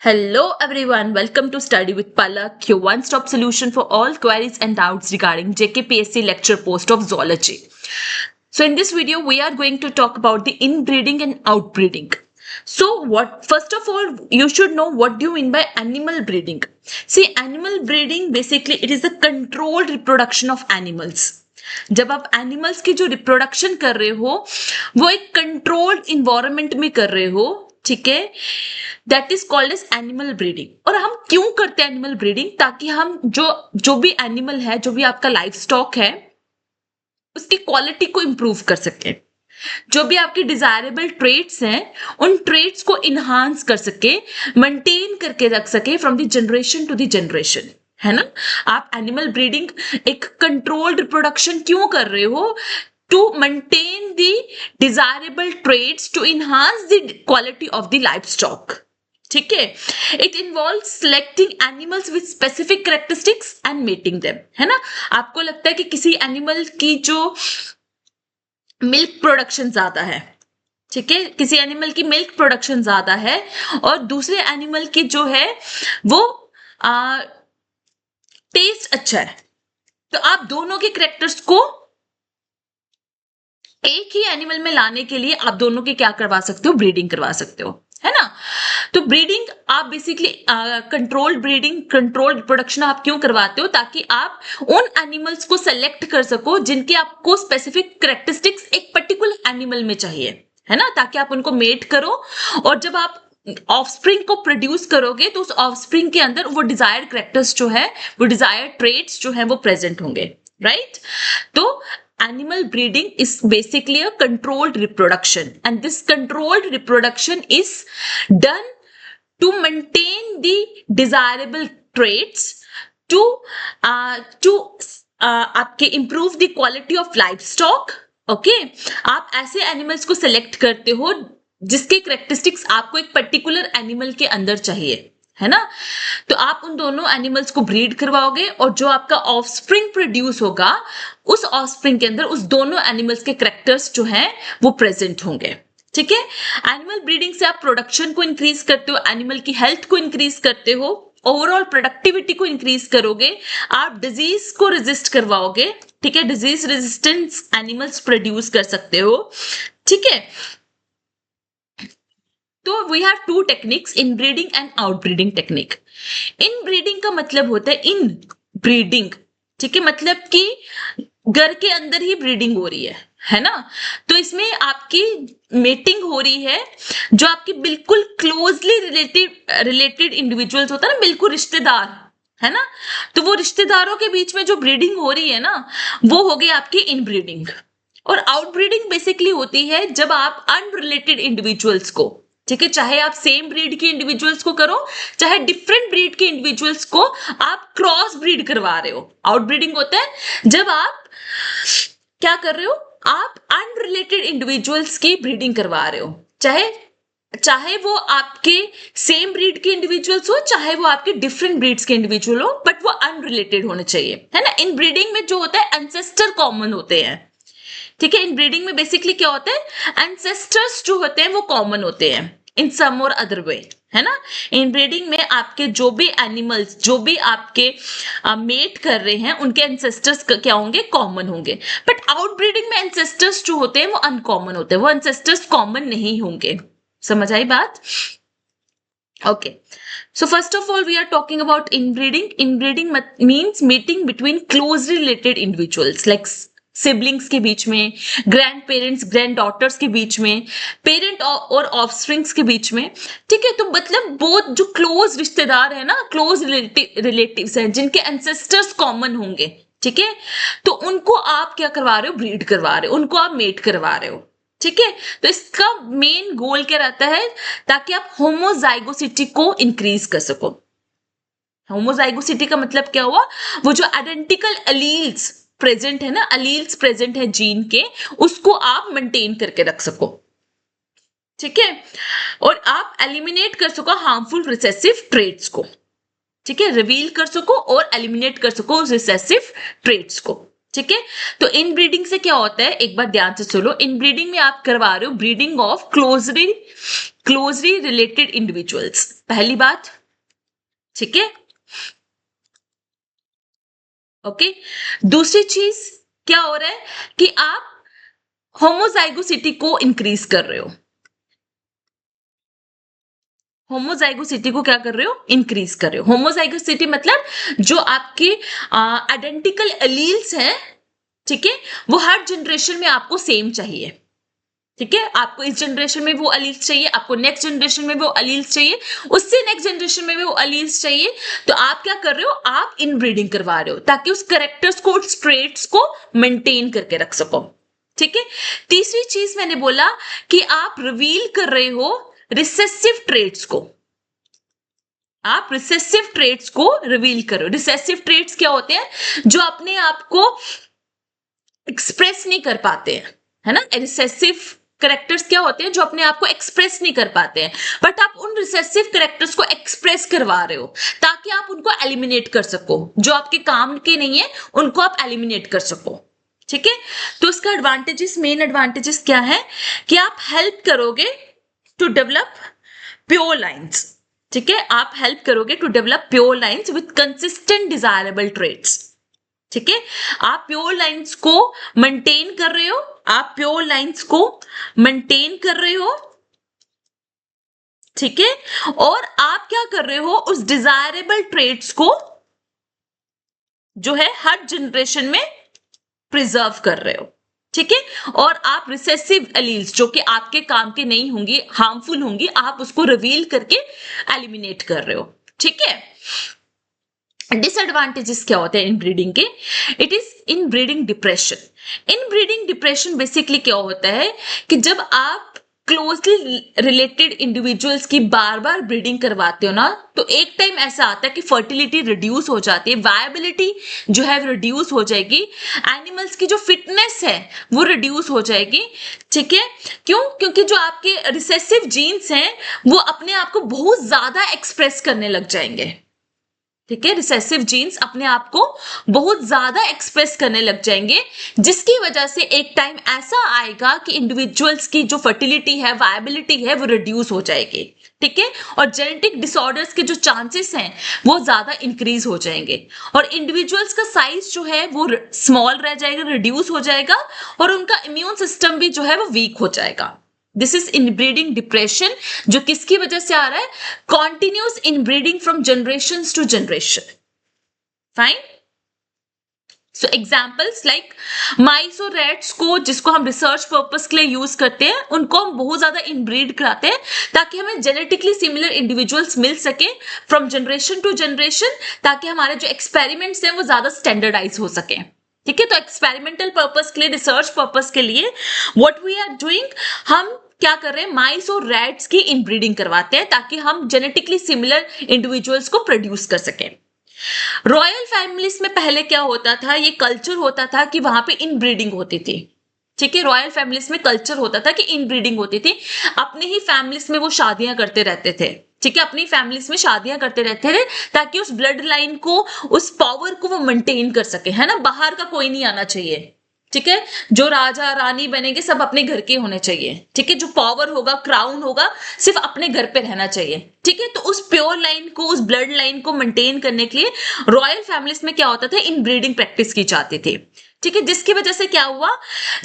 Hello everyone, welcome to Study with Palak, your one-stop solution for all queries and doubts regarding JKPSC lecture post of zoology. So in this video, we are going to talk about the inbreeding and outbreeding. First of all, you should know what do you mean by animal breeding. See, animal breeding basically it is the controlled reproduction of animals. जब आप animals की जो reproduction कर रहे हो वो एक controlled environment में कर रहे हो, ठीक है, that is called as animal breeding. और हम क्यों करते हैं एनिमल ब्रीडिंग? ताकि हम जो भी एनिमल है, जो भी आपका लाइफ स्टॉक है, उसकी क्वालिटी को इंप्रूव कर सके, जो भी आपके डिजायरेबल ट्रेट्स हैं उन ट्रेट्स को इनहांस कर सके, मेंटेन करके रख सके from the generation to the generation, है ना। आप एनिमल ब्रीडिंग एक कंट्रोल्ड रिप्रोडक्शन क्यों कर रहे हो? To maintain the desirable traits, to enhance the quality of the livestock, ठीक है। It involve selecting animals with specific characteristics and mating them, है ना। आपको लगता है कि किसी एनिमल की जो मिल्क प्रोडक्शन ज्यादा है, ठीक है, किसी एनिमल की मिल्क प्रोडक्शन ज्यादा है और दूसरे एनिमल की जो है वो टेस्ट अच्छा है, तो आप दोनों के कैरेक्टर्स को एक ही एनिमल में लाने के लिए आप दोनों के क्या करवा सकते हो? ब्रीडिंग करवा सकते हो, है ना। तो ब्रीडिंग आप basically controlled breeding, controlled production आप क्यों करवाते हो? ताकि आप उन एनिमल्स को सेलेक्ट कर सको जिनके आपको स्पेसिफिक कैरेक्टरिस्टिक्स एक पर्टिकुलर एनिमल में चाहिए, है ना, ताकि आप उनको मेट करो और जब आप ऑफस्प्रिंग को प्रोड्यूस करोगे तो उस ऑफस्प्रिंग के अंदर वो डिजायर्ड कैरेक्टर्स जो है, वो डिजायर्ड ट्रेट्स जो है वो प्रेजेंट होंगे, राइट। तो animal breeding is basically a controlled reproduction, and this controlled reproduction is done to maintain the desirable traits, to आपके improve the quality of livestock, okay। आप ऐसे एनिमल्स को सेलेक्ट करते हो जिसके कैरेक्टरिस्टिक्स आपको एक पर्टिकुलर एनिमल के अंदर चाहिए, है ना। तो आप उन दोनों एनिमल्स को ब्रीड करवाओगे और जो आपका ऑफस्प्रिंग प्रोड्यूस होगा उस ऑफस्प्रिंग के अंदर उस दोनों एनिमल्स के कैरेक्टर्स जो हैं वो प्रेजेंट होंगे, ठीक है। एनिमल ब्रीडिंग से आप प्रोडक्शन को इंक्रीज करते हो, एनिमल की हेल्थ को इंक्रीज करते हो, ओवरऑल प्रोडक्टिविटी को इंक्रीज करोगे, आप डिजीज को रेजिस्ट करवाओगे, ठीक है, डिजीज रेजिस्टेंस एनिमल्स प्रोड्यूस कर सकते हो, ठीक है। तो we have two techniques, inbreeding and outbreeding technique. Inbreeding का मतलब होता है इन ब्रीडिंग, ठीक है, मतलब कि घर के अंदर ही ब्रीडिंग हो रही है ना। तो इसमें आपकी मेटिंग हो रही है, जो आपकी बिल्कुल क्लोजली रिलेटेड इंडिविजुअल्स होता है ना, बिल्कुल रिश्तेदार, है ना। तो वो रिश्तेदारों के बीच में जो ब्रीडिंग हो रही है ना, वो हो गई आपकी इन ब्रीडिंग। और आउट ब्रीडिंग बेसिकली होती है जब आप अनरिलेटेड इंडिविजुअल्स को, ठीक है, चाहे आप सेम ब्रीड के इंडिविजुअल्स को करो, चाहे डिफरेंट ब्रीड के इंडिविजुअल्स को आप क्रॉस ब्रीड करवा रहे हो। आउट ब्रीडिंग होता है जब आप क्या कर रहे हो? आप अनरिलेटेड इंडिविजुअल्स की ब्रीडिंग करवा रहे हो, चाहे वो आपके सेम ब्रीड के इंडिविजुअल्स हो, चाहे वो आपके डिफरेंट ब्रीड्स के इंडिविजुअल हो, बट वो अनरिलेटेड होने चाहिए, है ना। इन ब्रीडिंग में जो होता है एंसेस्टर कॉमन होते हैं, ठीक है। इन ब्रीडिंग में बेसिकली क्या होता है? एंसेस्टर्स जो होते हैं वो कॉमन होते हैं इन सम और अदर वे, है ना। इन ब्रीडिंग में आपके जो भी एनिमल्स, जो भी आपके मेट कर रहे हैं, उनके एंसेस्टर्स क्या होंगे? कॉमन होंगे। बट आउट ब्रीडिंग में एंसेस्टर्स जो होते हैं वो अनकॉमन होते हैं, वो एंसेस्टर्स कॉमन नहीं होंगे। समझ आई बात? Okay, so first of all we are talking about inbreeding. Inbreeding means meeting between closely related individuals like siblings के बीच में, ग्रैंड पेरेंट्स, ग्रैंड डॉटर्स के बीच में, पेरेंट और ऑफस्प्रिंग्स के बीच में, ठीक है। तो मतलब बहुत जो क्लोज रिश्तेदार है ना, क्लोज रिलेटिव्स हैं जिनके एंसेस्टर्स कॉमन होंगे, ठीक है, तो उनको आप क्या करवा रहे हो? ब्रीड करवा रहे हो, उनको आप मेट करवा रहे हो, ठीक है। तो इसका मेन गोल क्या रहता है? ताकि आप होमोजाइगोसिटी को इंक्रीज कर सको। होमोजाइगोसिटी का मतलब क्या हुआ? वो जो आइडेंटिकल एलील्स प्रेजेंट है ना, अलील्स प्रेजेंट है जीन के, उसको आप मेंटेन करके रख सको, ठीक है। और आप एलिमिनेट कर सको हार्मफुल रिसेसिव ट्रेट्स को, ठीक है, रिवील कर सको और एलिमिनेट कर सको रिसेसिव ट्रेट्स को, ठीक है। तो इन ब्रीडिंग से क्या होता है, एक बार ध्यान से सुनो। इन ब्रीडिंग में आप करवा रहे हो breeding of closely related individuals, पहली बात, ठीक है। ओके, दूसरी चीज क्या हो रहा है कि आप होमोजाइगोसिटी को इंक्रीज कर रहे हो। होमोजाइगोसिटी को क्या कर रहे हो, इंक्रीज कर रहे हो। होमोजाइगोसिटी मतलब जो आपके आइडेंटिकल एलील्स हैं, ठीक है, वो हर जनरेशन में आपको सेम चाहिए, ठीक है। आपको इस जनरेशन में वो अलील्स चाहिए, आपको नेक्स्ट जनरेशन में वो अलील्स चाहिए, उससे नेक्स्ट जनरेशन में वो अलील्स चाहिए। तो आप क्या कर रहे हो, आप इनब्रीडिंग करवा रहे हो ताकि उस कैरेक्टर्स को, उस ट्रेट्स को मेंटेन करके रख सको, ठीक है। तीसरी चीज मैंने बोला कि आप रिवील कर रहे हो रिसेसिव ट्रेट्स को, आप रिसेसिव ट्रेट्स को रिवील करो। रिसेसिव ट्रेट्स क्या होते हैं, जो अपने आप को एक्सप्रेस नहीं कर पाते हैं, है ना। रिसेसिव करेक्टर्स क्या होते हैं, जो अपने आप को एक्सप्रेस नहीं कर पाते हैं, बट आप उन रिसेसिव करेक्टर्स को एक्सप्रेस करवा रहे हो ताकि आप उनको एलिमिनेट कर सको, जो आपके काम के नहीं है उनको आप एलिमिनेट कर सको, ठीक है। तो इसका एडवांटेजेस, मेन एडवांटेजेस क्या है कि आप हेल्प करोगे टू डेवलप प्योर लाइन्स, ठीक है। आप हेल्प करोगे to develop pure lines with consistent desirable traits, ठीक है। आप प्योर लाइन्स को मेंटेन कर रहे हो, आप प्योर लाइन्स को मेंटेन कर रहे हो, ठीक है। और आप क्या कर रहे हो, उस डिजायरेबल ट्रेट्स को जो है हर जनरेशन में प्रिजर्व कर रहे हो, ठीक है। और आप रिसेसिव एलील्स जो कि आपके काम के नहीं होंगी, हार्मफुल होंगी, आप उसको रिवील करके एलिमिनेट कर रहे हो, ठीक है। डिसएडवांटेजेस क्या होते हैं इन ब्रीडिंग के, it is in breeding depression. In breeding depression basically क्या होता है कि जब आप क्लोजली रिलेटेड इंडिविजुअल्स की बार बार ब्रीडिंग करवाते हो ना, तो एक टाइम ऐसा आता है कि फर्टिलिटी रिड्यूस हो जाती है, वायबिलिटी जो है रिड्यूस हो जाएगी, एनिमल्स की जो फिटनेस है वो रिड्यूस हो जाएगी, ठीक है। क्यों, क्योंकि जो आपके रिसेसिव जीन्स हैं वो अपने आप को बहुत ज्यादा एक्सप्रेस करने लग जाएंगे, ठीक है। रिसेसिव जीन्स अपने आप को बहुत ज्यादा एक्सप्रेस करने लग जाएंगे, जिसकी वजह से एक टाइम ऐसा आएगा कि इंडिविजुअल्स की जो फर्टिलिटी है, वायबिलिटी है, वो रिड्यूस हो जाएगी, ठीक है। और जेनेटिक डिसऑर्डर्स के जो चांसेस हैं वो ज्यादा इंक्रीज हो जाएंगे, और इंडिविजुअल्स का साइज जो है वो स्मॉल रह जाएगा, रिड्यूस हो जाएगा, और उनका इम्यून सिस्टम भी जो है वो वीक हो जाएगा। दिस इज इनब्रीडिंग डिप्रेशन, जो किसकी वजह से आ रहा है, continuous inbreeding from generation to generation, fine. So examples like mice और रैट्स को, जिसको हम रिसर्च पर्पस के लिए यूज करते हैं, उनको हम बहुत ज्यादा इनब्रीड कराते हैं ताकि हमें जेनेटिकली सिमिलर इंडिविजुअल्स मिल सके फ्रॉम जनरेशन टू जनरेशन, ताकि हमारे जो एक्सपेरिमेंट्स हैं वो ज्यादा स्टैंडर्डाइज हो सके, ठीक है। तो एक्सपेरिमेंटल पर्पस के लिए, रिसर्च पर्पस के लिए व्हाट वी आर डूइंग, हम क्या कर रहे हैं, माइस और रैट्स की इनब्रीडिंग करवाते हैं ताकि हम जेनेटिकली सिमिलर इंडिविजुअल्स को प्रोड्यूस कर सकें। रॉयल फैमिलीज में पहले क्या होता था, ये कल्चर होता था कि वहां पे इनब्रीडिंग होती थी, ठीक है। रॉयल फैमिलीज में कल्चर होता था कि इनब्रीडिंग होती थी, अपने ही फैमिलीज में वो शादियां करते रहते थे, ठीक है। अपनी फैमिलीज में शादियां करते रहते थे ताकि उस ब्लड लाइन को, उस पावर को वो मेंटेन कर सके, है ना। बाहर का कोई नहीं आना चाहिए, ठीक है। जो राजा रानी बनेंगे सब अपने घर के होने चाहिए, ठीक है। जो पावर होगा, क्राउन होगा, सिर्फ अपने घर पे रहना चाहिए, ठीक है। तो उस प्योर लाइन को, उस ब्लड लाइन को मेंटेन करने के लिए रॉयल फैमिलीज में क्या होता था, इनब्रीडिंग प्रैक्टिस की जाती थी, ठीक है। जिसकी वजह से क्या हुआ,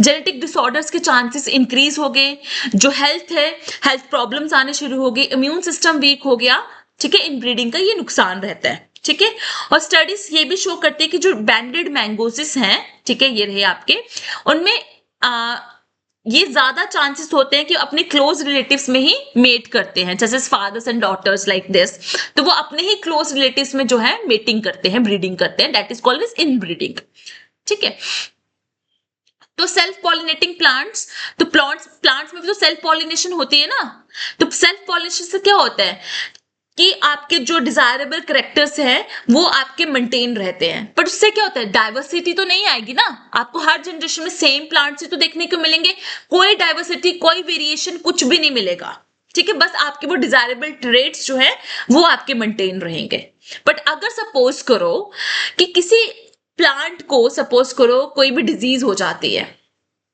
जेनेटिक डिसऑर्डर्स के चांसेस इंक्रीज हो गए, जो हेल्थ है, हेल्थ प्रॉब्लम्स आने शुरू हो गए, इम्यून सिस्टम वीक हो गया, ठीक है। इनब्रीडिंग का ये नुकसान रहता है, ठीक है। और स्टडीज ये भी शो करते हैं कि जो बैंडेड मैंगोसिस हैं, ठीक है, ये रहे आपके, उनमें ये ज्यादा चांसेस होते हैं कि अपने क्लोज रिलेटिव्स में ही मेट करते हैं, जैसे fathers and daughters like this, तो वो अपने ही क्लोज रिलेटिव्स में जो है मेटिंग करते हैं, ब्रीडिंग करते हैं, that is called as inbreeding, ठीक है। तो सेल्फ पॉलिनेटिंग प्लांट्स, तो प्लांट्स में भी तो सेल्फ पॉलिनेशन होती है ना, तो सेल्फ पॉलिनेशन से क्या होता है कि आपके जो डिजायरेबल करेक्टर्स हैं वो आपके मेंटेन रहते हैं, पर उससे क्या होता है, डाइवर्सिटी तो नहीं आएगी ना, आपको हर जनरेशन में सेम प्लांट्स ही तो देखने को मिलेंगे, कोई डाइवर्सिटी, कोई वेरिएशन कुछ भी नहीं मिलेगा, ठीक है। बस आपके वो डिजायरेबल ट्रेट्स जो है वो आपके मेंटेन रहेंगे। बट अगर सपोज करो कि किसी प्लांट को सपोज करो कोई भी डिजीज हो जाती है,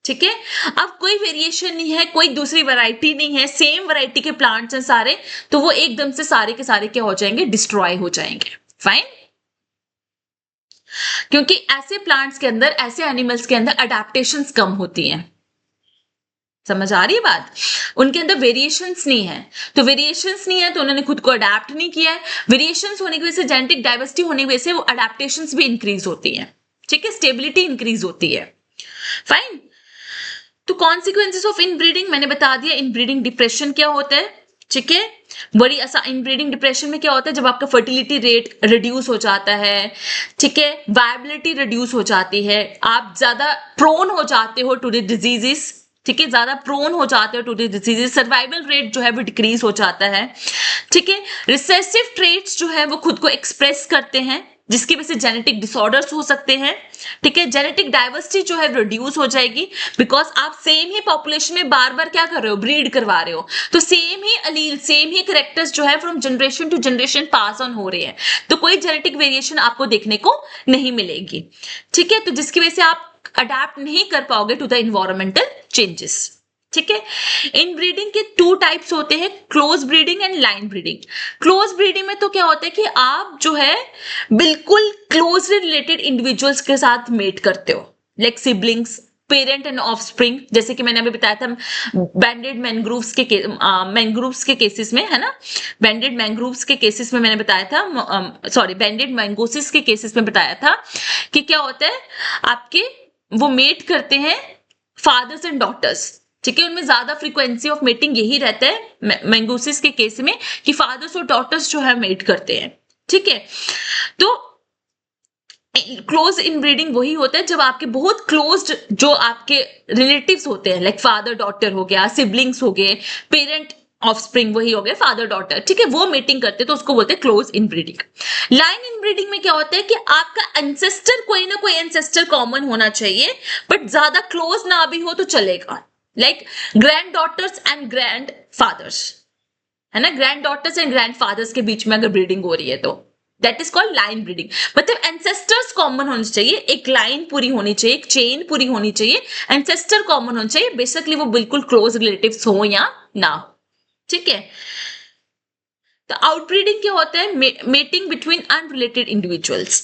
ठीक है, अब कोई वेरिएशन नहीं है, कोई दूसरी वैरायटी नहीं है, सेम वैरायटी के प्लांट्स हैं सारे, तो वो एकदम से सारे के सारे क्या हो जाएंगे, डिस्ट्रॉय हो जाएंगे। फाइन, क्योंकि ऐसे प्लांट्स के अंदर, ऐसे एनिमल्स के अंदर अडेप्टेशंस कम होती हैं। समझ आ रही है बात? उनके अंदर वेरिएशंस नहीं है, तो वेरिएशंस नहीं है तो उन्होंने खुद को अडेप्ट नहीं किया है। वेरिएशंस होने की वजह से, जेनेटिक डाइवर्सिटी होने की वजह से वो अडेप्टेशंस भी इंक्रीज होती हैं, ठीक है, स्टेबिलिटी इंक्रीज होती है। फाइन, तो कॉन्सिक्वेंसेस ऑफ इनब्रीडिंग मैंने बता दिया। इनब्रीडिंग डिप्रेशन क्या होता है, ठीक है, बड़ी आसान। इनब्रीडिंग डिप्रेशन में क्या होता है, जब आपका फर्टिलिटी रेट रिड्यूस हो जाता है, ठीक है, वायबिलिटी रिड्यूस हो जाती है, आप ज्यादा प्रोन हो जाते हो टू द डिजीजेस, ठीक है, ज्यादा प्रोन हो जाते हो to the diseases, survival rate जो है वो डिक्रीज हो जाता है, ठीक है, रिसेसिव ट्रेट्स जो है वो खुद को एक्सप्रेस करते हैं, जिसकी वजह से जेनेटिक डिसऑर्डर्स हो सकते हैं, ठीक है, जेनेटिक डाइवर्सिटी जो है रिड्यूस हो जाएगी, बिकॉज आप सेम ही पॉपुलेशन में बार बार क्या कर रहे हो, ब्रीड करवा रहे हो, तो सेम ही अलील, सेम ही कैरेक्टर्स जो है from generation to generation pass on हो रहे हैं, तो कोई जेनेटिक वेरिएशन आपको देखने को नहीं मिलेगी, ठीक है, तो जिसकी वजह से आप अडेप्ट नहीं कर पाओगे टू द इन्वायरमेंटल चेंजेस, ठीक है। इनब्रीडिंग के 2 टाइप्स होते हैं, close breeding and line breeding. Close breeding में तो क्या होता है कि आप जो है बिल्कुल क्लोजली रिलेटेड इंडिविजुअल्स के साथ मेट करते हो, like siblings, parent and offspring, जैसे कि मैंने अभी बताया था बैंडेड मैंग्रोव्स के केसेस में, है ना, बैंडेड मैंग्रोव्स के केसेस में मैंने बताया था, सॉरी, बैंडेड मैंगोसिस के केसेस में बताया था कि क्या होता है, आपके वो मेट करते हैं फादर्स एंड डॉटर्स, ठीक है, उनमें ज्यादा फ्रीक्वेंसी ऑफ मेटिंग यही रहता है मैंगोसिस के केस में कि फादर्स और डॉटर्स जो है मेट करते हैं, ठीक है। तो क्लोज इनब्रीडिंग वही होता है जब आपके बहुत क्लोज्ड जो आपके रिलेटिव्स होते हैं, लाइक फादर डॉटर हो गया, सिबलिंग्स हो गए, पेरेंट ऑफस्प्रिंग वही हो गए, फादर डॉटर, ठीक है, वो मीटिंग करते हैं, तो उसको बोलते हैं क्लोज इनब्रीडिंग। लाइन इनब्रीडिंग में क्या होता है कि आपका एंसेस्टर, कोई ना कोई एंसेस्टर कॉमन होना चाहिए, बट ज्यादा क्लोज ना भी हो तो चलेगा, like granddaughters and grandfathers, है ना, granddaughters and grandfathers के बीच में अगर ब्रीडिंग हो रही है तो that is called line breeding. मतलब एंसेस्टर्स कॉमन होने चाहिए, एक लाइन पूरी होनी चाहिए, एक चेन पूरी होनी चाहिए, एंसेस्टर कॉमन होना चाहिए, बेसिकली वो बिल्कुल क्लोज रिलेटिव्स हो या ना हो, ठीक है। तो आउटब्रीडिंग क्या होता है, मेटिंग बिटवीन अनरिलेटेड इंडिविजुअल्स,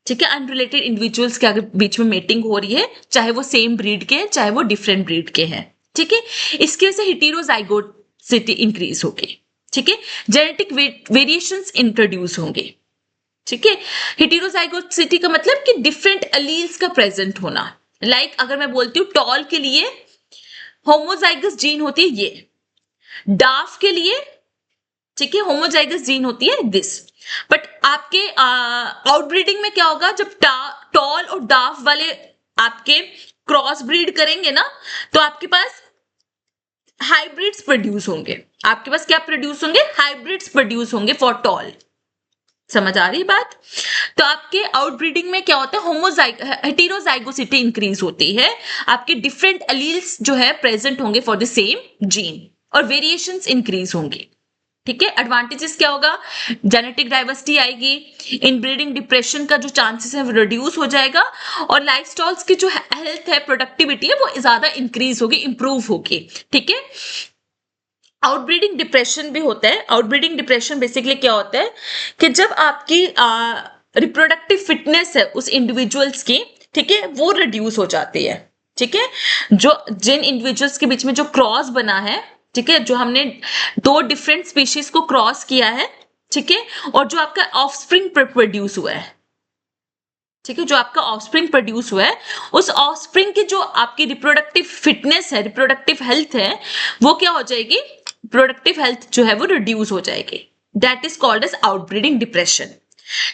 ठीक है, अनरिलेटेड इंडिविजुअल्स के आगे बीच में मेटिंग हो रही है, चाहे वो सेम ब्रीड के चाहे वो डिफरेंट ब्रीड के हैं, ठीक है, इसकी वजह से हेटेरोजाइगोसिटी इंक्रीज होगी, ठीक है, जेनेटिक वेरिएशंस इंट्रोड्यूस होंगे, ठीक है। हेटेरोजाइगोसिटी का मतलब कि डिफरेंट अलील्स का प्रेजेंट होना, लाइक अगर मैं बोलती हूँ टॉल के लिए होमोजाइगस जीन होती है ये, डाफ के लिए, ठीक है, होमोजाइगस जीन होती है दिस, बट आपके आउटब्रीडिंग में क्या होगा, जब टॉल और डाफ वाले आपके क्रॉस ब्रीड करेंगे ना, तो आपके पास हाइब्रिड्स प्रोड्यूस होंगे, आपके पास क्या प्रोड्यूस होंगे, हाइब्रिड्स प्रोड्यूस होंगे फॉर टॉल। समझ आ रही बात? तो आपके आउटब्रीडिंग में क्या होता है, हेटेरोजाइगोसिटी इंक्रीज होती है, आपके डिफरेंट अलील्स जो है प्रेजेंट होंगे फॉर द सेम जीन, और वेरिएशंस इंक्रीज होंगे, ठीक है। एडवांटेजेस क्या होगा, जेनेटिक डाइवर्सिटी आएगी, इनब्रीडिंग डिप्रेशन का जो चांसेस है वो रिड्यूस हो जाएगा, और लाइफस्टाइल्स की जो हेल्थ है, प्रोडक्टिविटी है, वो ज्यादा इंक्रीज होगी, इंप्रूव होगी, ठीक है। आउटब्रीडिंग डिप्रेशन भी होता है। आउटब्रीडिंग डिप्रेशन बेसिकली क्या होता है कि जब आपकी रिप्रोडक्टिव फिटनेस है उस इंडिविजुअल्स की, ठीक है, वो रिड्यूस हो जाती है, ठीक है, जो जिन इंडिविजुअल्स के बीच में जो क्रॉस बना है, ठीक है, जो हमने 2 डिफरेंट स्पीशीज को क्रॉस किया है, ठीक है, और जो आपका ऑफस्प्रिंग प्रोड्यूस हुआ है, ठीक है, जो आपका ऑफस्प्रिंग प्रोड्यूस हुआ है, उस ऑफस्प्रिंग की जो आपकी रिप्रोडक्टिव फिटनेस है, रिप्रोडक्टिव हेल्थ है, वो क्या हो जाएगी, प्रोडक्टिव हेल्थ जो है वो रिड्यूस हो जाएगी, that is called as outbreeding depression,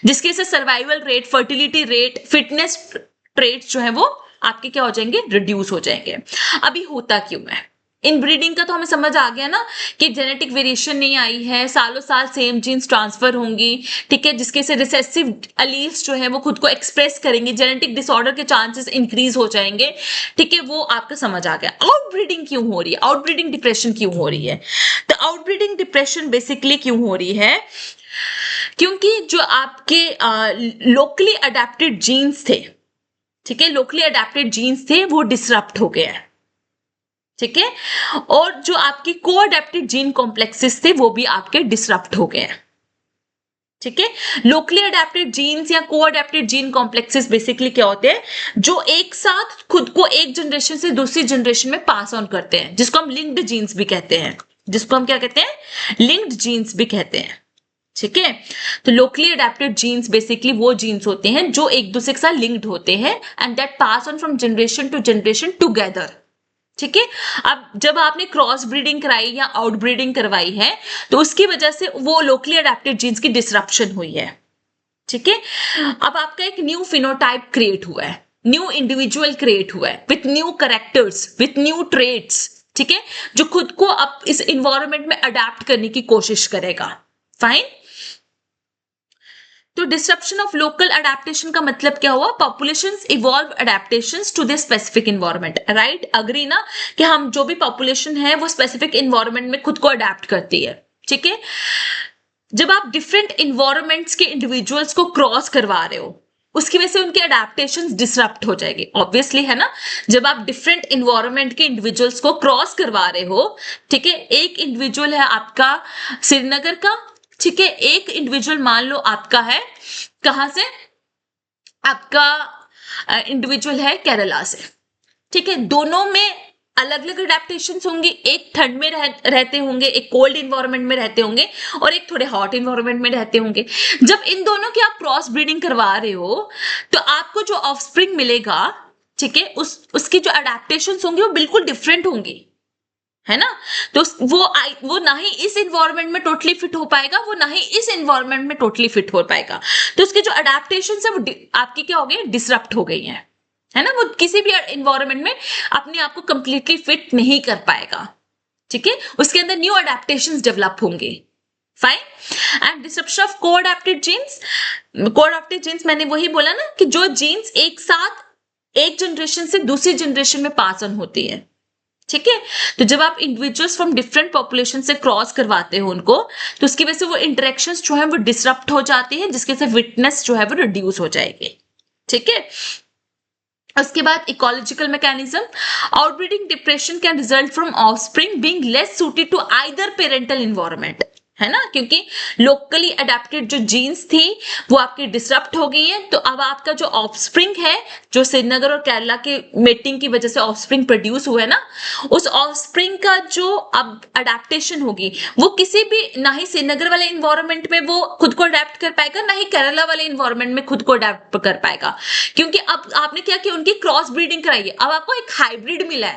जिसके से survival rate, fertility rate, fitness traits जो है वो आपके क्या हो जाएंगे, रिड्यूस हो जाएंगे। अभी होता क्यों है, इनब्रीडिंग का तो हमें समझ आ गया ना कि जेनेटिक वेरिएशन नहीं आई है, सालों साल सेम जीन्स ट्रांसफर होंगी, ठीक है, जिसके से रिसेसिव अलील्स जो है वो खुद को एक्सप्रेस करेंगे, जेनेटिक डिसऑर्डर के चांसेस इंक्रीज हो जाएंगे, ठीक है, वो आपका समझ आ गया। आउटब्रीडिंग क्यों हो रही है, आउटब्रीडिंग डिप्रेशन क्यों हो रही है, तो आउटब्रीडिंग डिप्रेशन बेसिकली क्यों हो रही है क्योंकि जो आपके लोकली अडेप्टेड जीन्स थे, ठीक है, लोकली अडेप्टेड जीन्स थे वो डिसरप्ट हो गए हैं, ठीक है, और जो आपकी को अडेप्टेड जीन कॉम्प्लेक्सेस थे वो भी आपके डिसरप्ट हो गए हैं, ठीक है। लोकली अडेप्टेड जीन्स या को अडेप्टेड जीन कॉम्प्लेक्सेस बेसिकली क्या होते हैं, जो एक साथ खुद को एक जनरेशन से दूसरी जनरेशन में पास ऑन करते हैं, जिसको हम लिंक्ड जीन्स भी कहते हैं, जिसको हम क्या कहते हैं, लिंक्ड जीन्स भी कहते हैं, ठीक है। तो लोकली अडेप्टेड जीन्स बेसिकली वो जीन्स होते हैं जो एक दूसरे के साथ लिंक्ड होते हैं and that pass on from generation to generation together, ठीक है। अब जब आपने क्रॉस ब्रीडिंग कराई या आउट ब्रीडिंग करवाई है तो उसकी वजह से वो लोकली अडेप्टेड जीन्स की डिसरप्शन हुई है, ठीक है। अब आपका एक न्यू फिनोटाइप क्रिएट हुआ है, न्यू इंडिविजुअल क्रिएट हुआ है with new characters, with new traits, ठीक है, जो खुद को अब इस इन्वायरमेंट में अडेप्ट करने की कोशिश करेगा। फाइन। तो डिसरप्शन ऑफ लोकल अडेप्टेशन का मतलब क्या हुआ, populations evolve adaptations to this specific environment, right, agree ना, कि हम जो भी पॉपुलेशन है वो स्पेसिफिक इन्वायरमेंट में खुद को अडेप्ट करती है, ठीक है। जब आप डिफरेंट इन्वायरमेंट्स के इंडिविजुअल्स को क्रॉस करवा रहे हो उसकी वजह से उनके अडेप्टेशंस डिसरप्ट हो जाएगी, ऑब्वियसली, है ना। जब आप डिफरेंट इन्वायरमेंट के इंडिविजुअल्स को क्रॉस करवा रहे हो, ठीक है, एक इंडिविजुअल है आपका श्रीनगर का, ठीक है, एक इंडिविजुअल मान लो आपका है कहां से, आपका इंडिविजुअल है केरला से, ठीक है, दोनों में अलग अलग अडेप्टेशंस होंगे, एक ठंड में रहते होंगे, एक कोल्ड इन्वायरमेंट में रहते होंगे और एक थोड़े हॉट इन्वायरमेंट में रहते होंगे। जब इन दोनों की आप क्रॉस ब्रीडिंग करवा रहे हो तो आपको जो ऑफस्प्रिंग मिलेगा, ठीक है, उसकी जो अडेप्टेशंस होंगी वो बिल्कुल डिफरेंट होंगी, है ना। तो वो ना ही इस इन्वायरमेंट में टोटली फिट हो पाएगा, वो ना ही इस इन्वायरमेंट में टोटली फिट हो पाएगा। तो उसके जो अडेप्टेशन है वो आपकी क्या हो गई, डिसरप्ट हो गई है ना। वो किसी भी इन्वायरमेंट में अपने आप को कंप्लीटली फिट नहीं कर पाएगा, ठीक है, उसके अंदर न्यू अडेप्टेशंस डेवलप होंगे। फाइन। एंड डिसरप्शन ऑफ को अडेप्टेड जीन्स, को अडेप्टेड जीन्स मैंने वही बोला ना कि जो जीन्स एक साथ एक जनरेशन से दूसरी जनरेशन में पास ऑन होती है, ठीक है। तो जब आप इंडिविजुअल्स फ्रॉम डिफरेंट पॉपुलेशन से क्रॉस करवाते हो उनको, तो उसकी वजह से वो इंटरेक्शंस जो है वो डिसरप्ट हो जाती है, जिसके से विटनेस जो है वो रिड्यूस हो जाएगी, ठीक है। उसके बाद ecological mechanism, outbreeding depression can result from offspring being less suited to either parental environment, है ना, क्योंकि लोकली अडेप्टेड जो जीन्स थी वो आपकी डिसरप्ट हो गई है। तो अब आपका जो ऑफस्प्रिंग है, जो श्रीनगर और केरला के मेटिंग की वजह से ऑफस्प्रिंग प्रोड्यूस हुआ है ना, उस ऑफस्प्रिंग का जो अब अडेप्टेशन होगी वो किसी भी, ना ही श्रीनगर वाले इन्वायरमेंट में वो खुद को अडेप्ट कर पाएगा, ना ही केरला वाले इन्वायरमेंट में खुद को अडेप्ट कर पाएगा, क्योंकि अब आपने क्या किया, उनकी क्रॉस ब्रीडिंग कराई है। अब आपको एक हाइब्रिड मिला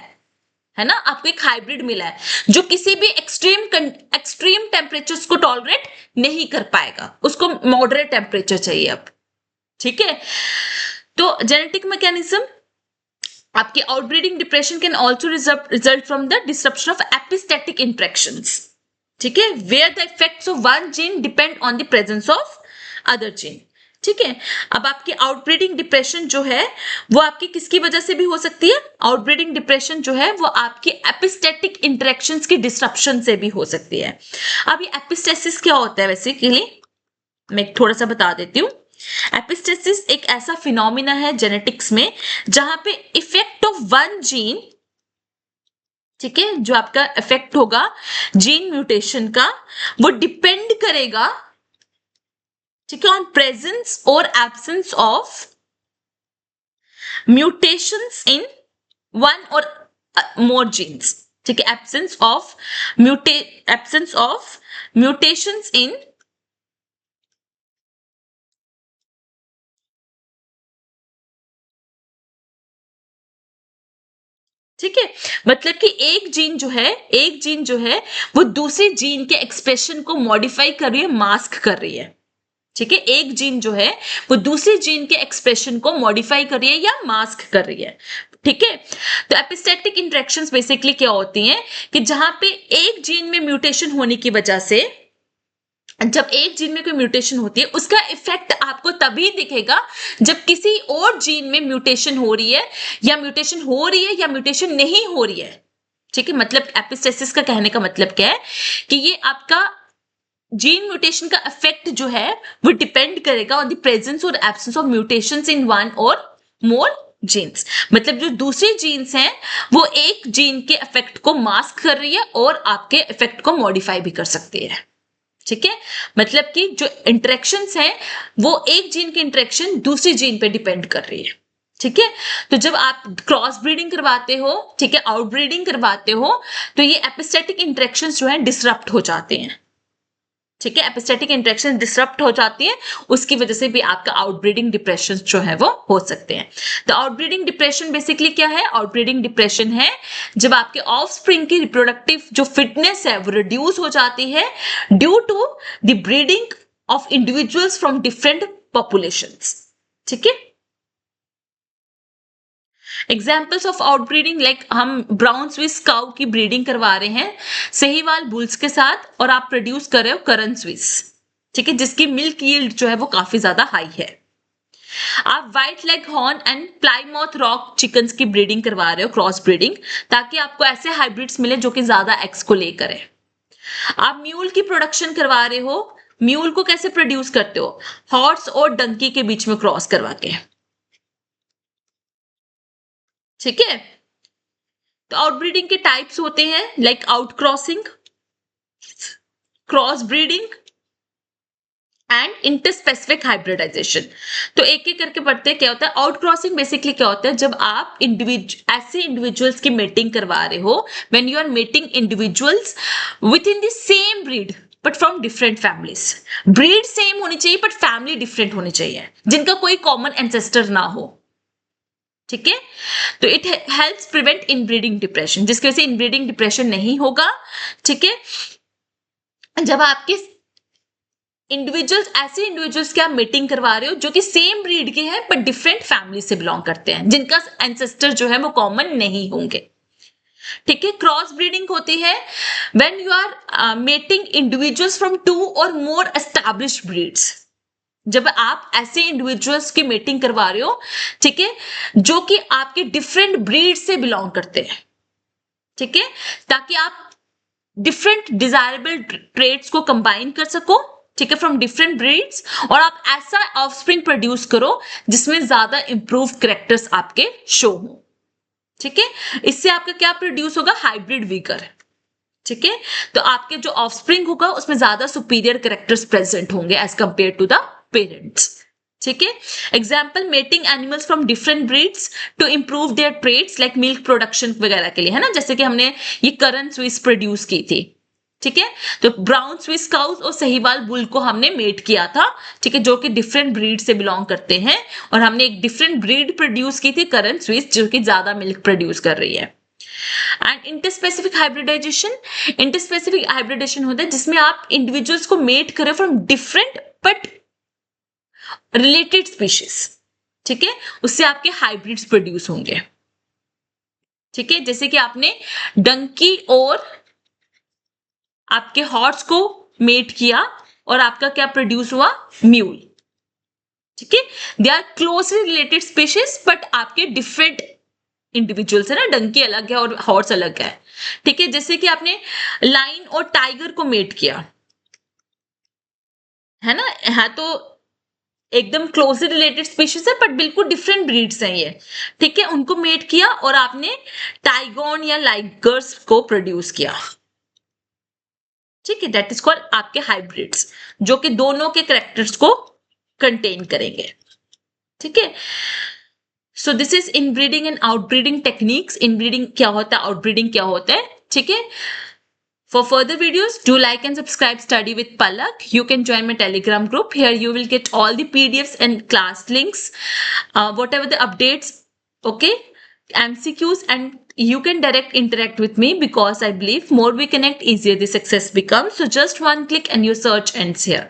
है ना, आपको एक हाइब्रिड मिला है जो किसी भी एक्सट्रीम टेम्परेचर्स को टॉलरेट नहीं कर पाएगा, उसको मॉडरेट टेम्परेचर चाहिए अब, ठीक है। तो जेनेटिक मैकेनिज्म, आपकी outbreeding depression can also result from the disruption of epistatic interactions, ठीक है, where the effects of one gene depend on the presence of other gene, ठीक है। अब आपकी आउटब्रीडिंग डिप्रेशन जो है वो आपकी किसकी वजह से भी हो सकती है, आउटब्रीडिंग डिप्रेशन जो है वो आपकी एपिस्टेटिक इंटरेक्शंस की डिसरप्शन से भी हो सकती है। अब ये एपिस्टेसिस क्या होता है, बेसिकली मैं थोड़ा सा बता देती हूँ। एपिस्टेसिस एक ऐसा फिनोमिना है जेनेटिक्स में जहां पे इफेक्ट ऑफ वन जीन, ठीक है, जो आपका इफेक्ट होगा जीन म्यूटेशन का, वो डिपेंड करेगा, ठीक है, ऑन प्रेजेंस और absence of mutations in one और मोर जीन्स, ठीक है, एब्सेंस ऑफ म्यूटेशंस इन ठीक है, मतलब कि एक जीन जो है वो दूसरी जीन के एक्सप्रेशन को मॉडिफाई कर रही है, मास्क कर रही है, ठीक है, एक जीन जो है वो दूसरी जीन के एक्सप्रेशन को मॉडिफाई कर रही है या मास्क कर रही है, ठीक है। तो एपिस्टेटिक इंटरेक्शंस बेसिकली क्या होती हैं कि जहां पे एक जीन में म्यूटेशन होने की वजह से, जब एक जीन में कोई म्यूटेशन होती है उसका इफेक्ट आपको तभी दिखेगा जब किसी और जीन में म्यूटेशन हो रही है या म्यूटेशन नहीं हो रही है, ठीक है। मतलब एपिस्टेसिस का कहने का मतलब क्या है कि ये आपका जीन म्यूटेशन का इफेक्ट जो है वो डिपेंड करेगा ऑन द प्रेजेंस और absence of mutations in one और मोर जीन्स। मतलब जो दूसरे जीन्स हैं वो एक जीन के इफेक्ट को मास्क कर रही है और आपके इफेक्ट को मॉडिफाई भी कर सकती है। ठीक है, मतलब कि जो इंटरेक्शंस हैं वो एक जीन की इंटरेक्शन दूसरी जीन पे डिपेंड कर रही है। ठीक है, तो जब आप क्रॉस ब्रीडिंग करवाते हो, ठीक है, आउटब्रीडिंग करवाते हो, तो ये एपिस्टेटिक इंटरेक्शंस जो है डिसरप्ट हो जाते हैं। ठीक है, एपिस्टेटिक इंटरेक्शन डिसरप्ट हो जाती है, उसकी वजह से भी आपका आउटब्रीडिंग डिप्रेशन जो है वो हो सकते हैं। तो आउटब्रीडिंग डिप्रेशन बेसिकली क्या है? आउटब्रीडिंग डिप्रेशन है जब आपके ऑफस्प्रिंग की रिप्रोडक्टिव जो फिटनेस है वो रिड्यूस हो जाती है due to the breeding of individuals from different populations. ठीक है, एग्जाम्पल्स ऑफ आउटब्रीडिंग लाइक हम ब्राउन स्विस काउ की ब्रीडिंग करवा रहे हैं सहीवाल बुल्स के साथ और आप प्रोड्यूस कर रहे हो करन स्विस, ठीक है, जिसकी मिल्क यील्ड जो है वो काफी ज्यादा हाई है। आप white leg horn and Plymouth rock chickens की ब्रीडिंग करवा रहे हो, क्रॉस ब्रीडिंग, ताकि आपको ऐसे हाइब्रिड्स मिले जो कि ज्यादा एग्स को ले करें। आप म्यूल की प्रोडक्शन करवा रहे हो, म्यूल को कैसे प्रोड्यूस करते हो? हॉर्स और डंकी के बीच में क्रॉस करवा के। ठीक है, तो आउटब्रीडिंग के टाइप्स होते हैं like outcrossing, cross breeding and interspecific hybridization. तो एक एक करके पढ़ते हैं क्या होता है। आउट क्रॉसिंग बेसिकली क्या होता है? जब आप ऐसे इंडिविजुअल्स की मेटिंग करवा रहे हो, when you are mating individuals within the same breed but from different families. Breed same होनी चाहिए बट फैमिली डिफरेंट होनी चाहिए, जिनका कोई कॉमन एंसेस्टर ना हो। ठीक है, तो it helps prevent inbreeding depression, जिसकी वजह से इनब्रीडिंग डिप्रेशन नहीं होगा। ठीक है, जब आपके इंडिविजुअल्स ऐसे इंडिविजुअल्स की आप मीटिंग करवा रहे हो जो कि सेम ब्रीड के हैं बट डिफरेंट फैमिली से बिलोंग करते हैं, जिनका एंसेस्टर जो है वो कॉमन नहीं होंगे। ठीक है, क्रॉस ब्रीडिंग होती है when you are mating individuals from 2 और मोर एस्टैब्लिश्ड ब्रीड्स। जब आप ऐसे इंडिविजुअल्स की मीटिंग करवा रहे हो, ठीक है, जो कि आपके डिफरेंट ब्रीड से बिलोंग करते हैं। ठीक है, ताकि आप डिफरेंट डिजायरेबल ट्रेड्स को कंबाइन कर सको, ठीक है, फ्रॉम डिफरेंट ब्रीड्स, और आप ऐसा ऑफस्प्रिंग प्रोड्यूस करो जिसमें ज्यादा इंप्रूव कैरेक्टर्स आपके शो हो। ठीक है, इससे आपका क्या प्रोड्यूस होगा? Hybrid vigour. ठीक है, तो आपके जो ऑफस्प्रिंग होगा उसमें ज्यादा सुपीरियर कैरेक्टर्स प्रेजेंट होंगे as compared to the parents. ठीक है, example mating animals from different breeds to improve their traits like milk production वगैरह के लिए, है ना, जैसे कि हमने ये करन स्विस प्रोड्यूस की थी। ठीक है, तो ब्राउन स्विस काउस और सहीवाल बुल को हमने मेट किया था, ठीक है, जो कि डिफरेंट ब्रीड से बिलोंग करते हैं, और हमने एक डिफरेंट ब्रीड प्रोड्यूस की थी करन स्विस, जो कि ज्यादा मिल्क प्रोड्यूस कर रही है। And interspecific hybridization, interspecific hybridization होता है जिसमें आप इंडिविजुअल्स को मेट करें from different but related species. ठीक है, उससे आपके हाइब्रिड्स प्रोड्यूस होंगे। ठीक है, जैसे कि आपने डंकी और आपके हॉर्स को मेट किया और आपका क्या प्रोड्यूस हुआ? म्यूल। ठीक है, they are closely related species but आपके डिफरेंट इंडिविजुअल्स है ना, डंकी अलग है और हॉर्स अलग है। ठीक है, जैसे कि आपने लाइन और टाइगर को मेट किया, है ना, है तो एकदम क्लोजली रिलेटेड स्पीशीज है बट बिल्कुल डिफरेंट ब्रीड्स हैं ये। ठीक है, उनको मेट किया और आपने टाइगॉन या लाइगर्स को प्रोड्यूस किया। ठीक है, दैट इज कॉल्ड आपके हाइब्रिड्स, जो कि दोनों के कैरेक्टर्स को कंटेन करेंगे। ठीक है, so this is inbreeding and outbreeding techniques. Inbreeding क्या होता है, आउटब्रीडिंग क्या होता है। ठीक है, for further videos do like and subscribe Study with Palak. You can join my Telegram group. Here you will get all the PDFs and class links, whatever the updates, okay, MCQs, and you can interact with me, because I believe more we connect, easier the success becomes. So just one click and your search ends here.